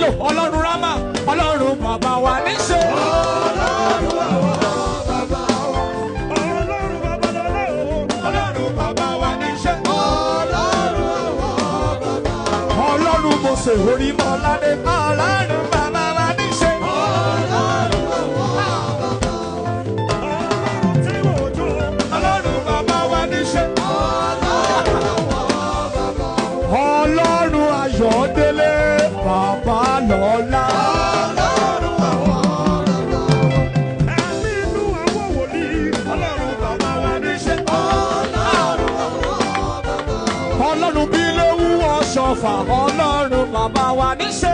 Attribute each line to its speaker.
Speaker 1: Ṣílò Ọlọ́run Rámà Ọlọ́run bàbá wa níṣe. Ọlọ́run Mósè Orímọládé Ọlọ́run bàbá wa níṣe. Ọlọ́run bàbá wa níṣe. Ọlọ́run Ayọ̀délé bàbá lọ́lá. Ẹ̀mí inú àwọn wòlíì Ọlọ́run bàbá wa níṣe. Ọlọ́run bí léwu ọ̀ṣọ́fà Ọlọ́run bàbá wa níṣe.